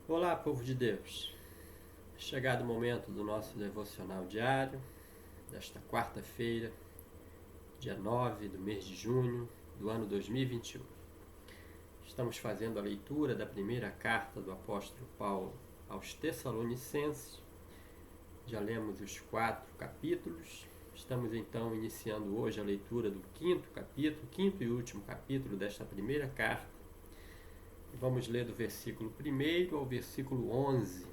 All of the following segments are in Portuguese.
Olá, povo de Deus! Chegado o momento do nosso devocional diário, desta quarta-feira, dia 9 do mês de junho do ano 2021. Estamos fazendo a leitura da primeira carta do apóstolo Paulo aos Tessalonicenses. Já lemos os 4 capítulos. Estamos então iniciando hoje a leitura do quinto e último capítulo desta primeira carta. Vamos ler do versículo 1 ao versículo 11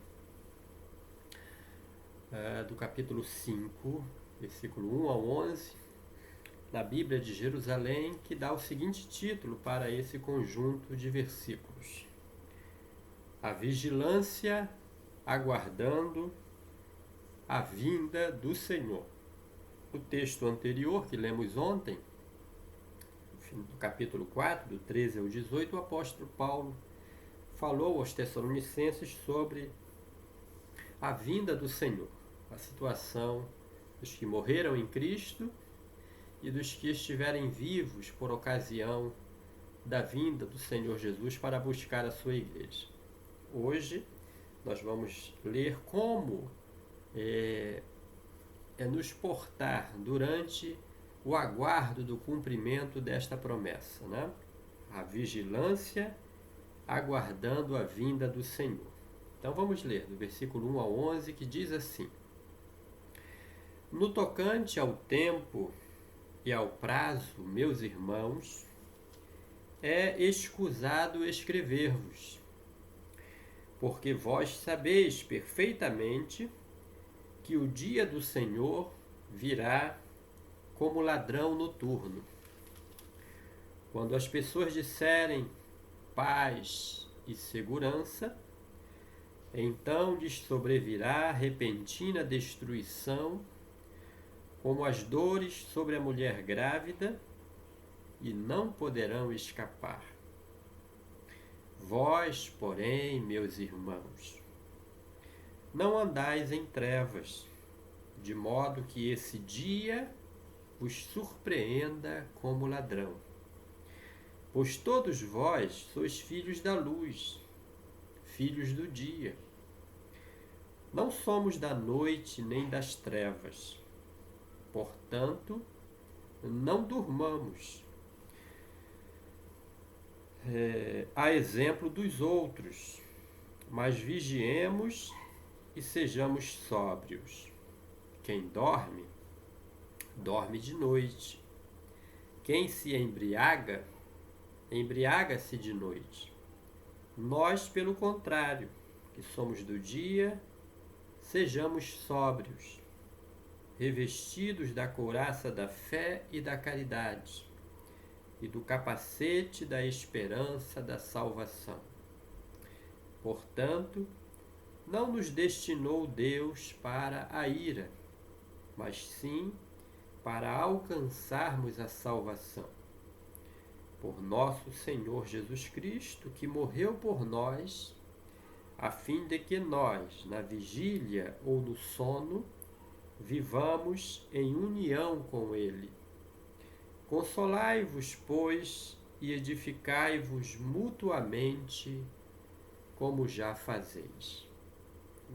do capítulo 5, versículo 1 ao 11, na Bíblia de Jerusalém, que dá o seguinte título para esse conjunto de versículos: A vigilância aguardando a vinda do Senhor. O texto anterior que lemos ontem, do capítulo 4, do 13 ao 18, o apóstolo Paulo falou aos Tessalonicenses sobre a vinda do Senhor, a situação dos que morreram em Cristo e dos que estiverem vivos por ocasião da vinda do Senhor Jesus para buscar a sua igreja. Hoje nós vamos ler como nos portar durante o aguardo do cumprimento desta promessa, né? A vigilância aguardando a vinda do Senhor. Então vamos ler do versículo 1 ao 11, que diz assim: No tocante ao tempo e ao prazo, meus irmãos, é escusado escrever-vos, porque vós sabeis perfeitamente que o dia do Senhor virá como ladrão noturno. Quando as pessoas disserem paz e segurança, então lhes sobrevirá repentina destruição, como as dores sobre a mulher grávida, e não poderão escapar. Vós, porém, meus irmãos, não andais em trevas, de modo que esse dia vos surpreenda como ladrão. Pois todos vós sois filhos da luz, filhos do dia. Não somos da noite nem das trevas. Portanto, não durmamos, a exemplo dos outros, mas vigiemos e sejamos sóbrios. Quem dorme, dorme de noite. Quem se embriaga, embriaga-se de noite. Nós, pelo contrário, que somos do dia, sejamos sóbrios, revestidos da couraça da fé e da caridade, e do capacete da esperança da salvação. Portanto, não nos destinou Deus para a ira, mas sim para alcançarmos a salvação. Por nosso Senhor Jesus Cristo, que morreu por nós, a fim de que nós, na vigília ou no sono, vivamos em união com Ele. Consolai-vos, pois, e edificai-vos mutuamente, como já fazeis.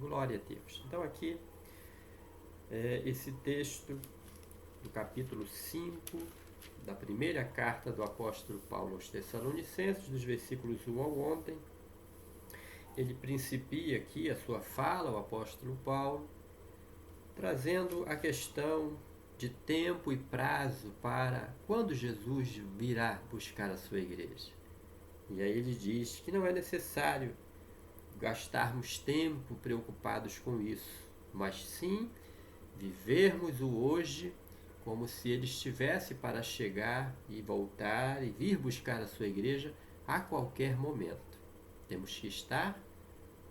Glória a Deus. Então aqui, esse texto do capítulo 5, da primeira carta do apóstolo Paulo aos Tessalonicenses, dos versículos 1 ao 11, ele principia aqui a sua fala, o apóstolo Paulo, trazendo a questão de tempo e prazo para quando Jesus virá buscar a sua igreja. E aí ele diz que não é necessário gastarmos tempo preocupados com isso, mas sim vivermos o hoje como se ele estivesse para chegar e voltar e vir buscar a sua igreja a qualquer momento. Temos que estar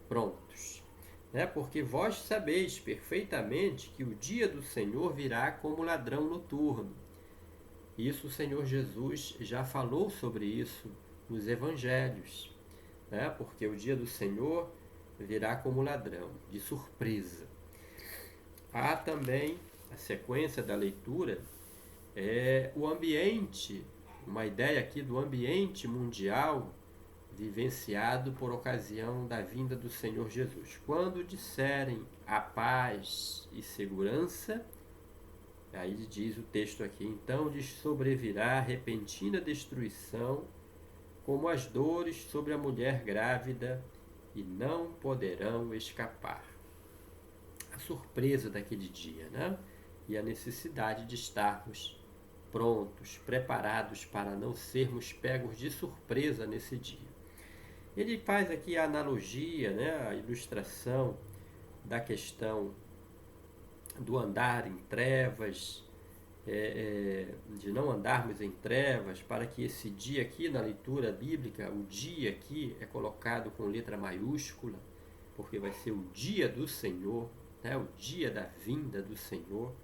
prontos, né? Porque vós sabeis perfeitamente que o dia do Senhor virá como ladrão noturno. Isso o Senhor Jesus já falou sobre isso nos evangelhos, né? Porque o dia do Senhor virá como ladrão, de surpresa. Há também a sequência da leitura, o ambiente, uma ideia aqui do ambiente mundial vivenciado por ocasião da vinda do Senhor Jesus. Quando disserem a paz e segurança, aí diz o texto aqui, então lhes sobrevirá repentina destruição, como as dores sobre a mulher grávida, e não poderão escapar. A surpresa daquele dia, né? E a necessidade de estarmos prontos, preparados para não sermos pegos de surpresa nesse dia. Ele faz aqui a analogia, né? A ilustração da questão do andar em trevas, de não andarmos em trevas, para que esse dia aqui na leitura bíblica, o dia aqui é colocado com letra maiúscula, porque vai ser o dia do Senhor, né? O dia da vinda do Senhor.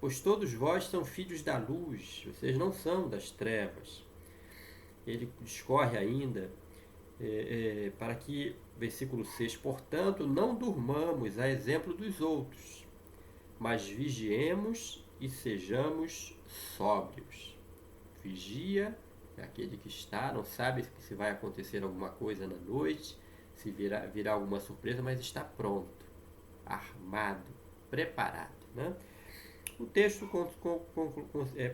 Pois todos vós são filhos da luz, vocês não são das trevas. Ele discorre ainda, para que, versículo 6, portanto, não durmamos a exemplo dos outros, mas vigiemos e sejamos sóbrios. Vigia é aquele que está, não sabe se vai acontecer alguma coisa na noite, se virá alguma surpresa, mas está pronto, armado, preparado. Né? O texto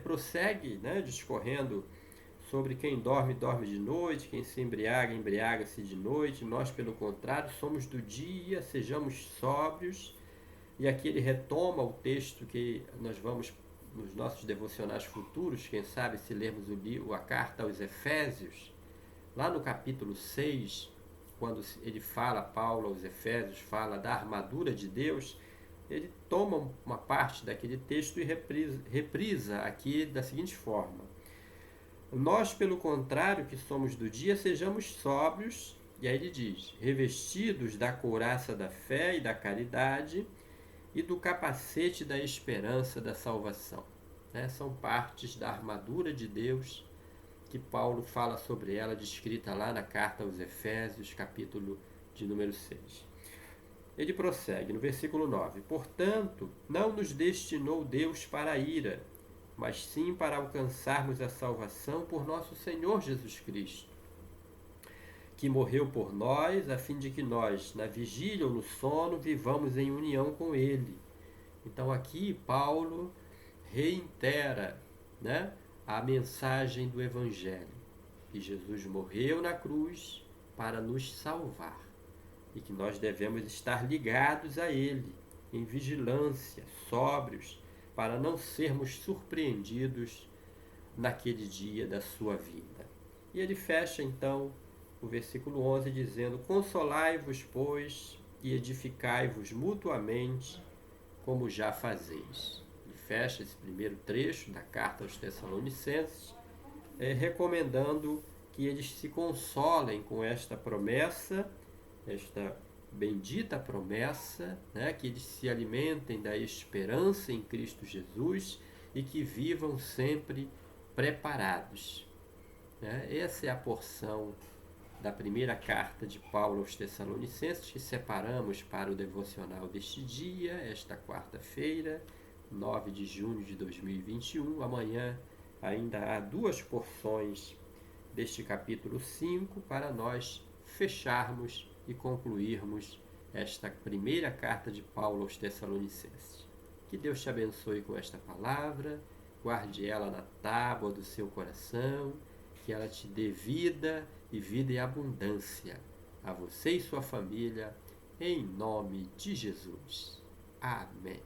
prossegue, né, discorrendo sobre quem dorme, dorme de noite, quem se embriaga, embriaga-se de noite. Nós, pelo contrário, somos do dia, sejamos sóbrios. E aqui ele retoma o texto que nós vamos, nos nossos devocionais futuros, quem sabe se lermos a carta aos Efésios, lá no capítulo 6, quando ele fala, Paulo aos Efésios, fala da armadura de Deus, ele toma uma parte daquele texto e reprisa aqui da seguinte forma: nós, pelo contrário, que somos do dia, sejamos sóbrios, e aí ele diz, revestidos da couraça da fé e da caridade e do capacete da esperança da salvação. São partes da armadura de Deus que Paulo fala sobre ela, descrita lá na carta aos Efésios, capítulo de número 6. Ele prossegue no versículo 9: portanto, não nos destinou Deus para a ira, mas sim para alcançarmos a salvação por nosso Senhor Jesus Cristo, que morreu por nós, a fim de que nós, na vigília ou no sono, vivamos em união com Ele. Então aqui Paulo reitera, né, a mensagem do Evangelho, que Jesus morreu na cruz para nos salvar e que nós devemos estar ligados a Ele, em vigilância, sóbrios, para não sermos surpreendidos naquele dia da sua vinda. E ele fecha então o versículo 11 dizendo: consolai-vos, pois, e edificai-vos mutuamente, como já fazeis. Ele fecha esse primeiro trecho da carta aos Tessalonicenses, recomendando que eles se consolem com esta promessa, esta bendita promessa, né, que eles se alimentem da esperança em Cristo Jesus e que vivam sempre preparados. Essa é a porção da primeira carta de Paulo aos Tessalonicenses que separamos para o devocional deste dia, esta quarta-feira, 9 de junho de 2021. Amanhã ainda há 2 porções deste capítulo 5 para nós fecharmos e concluirmos esta primeira carta de Paulo aos Tessalonicenses. Que Deus te abençoe com esta palavra, guarde ela na tábua do seu coração, que ela te dê vida e vida em abundância a você e sua família, em nome de Jesus. Amém.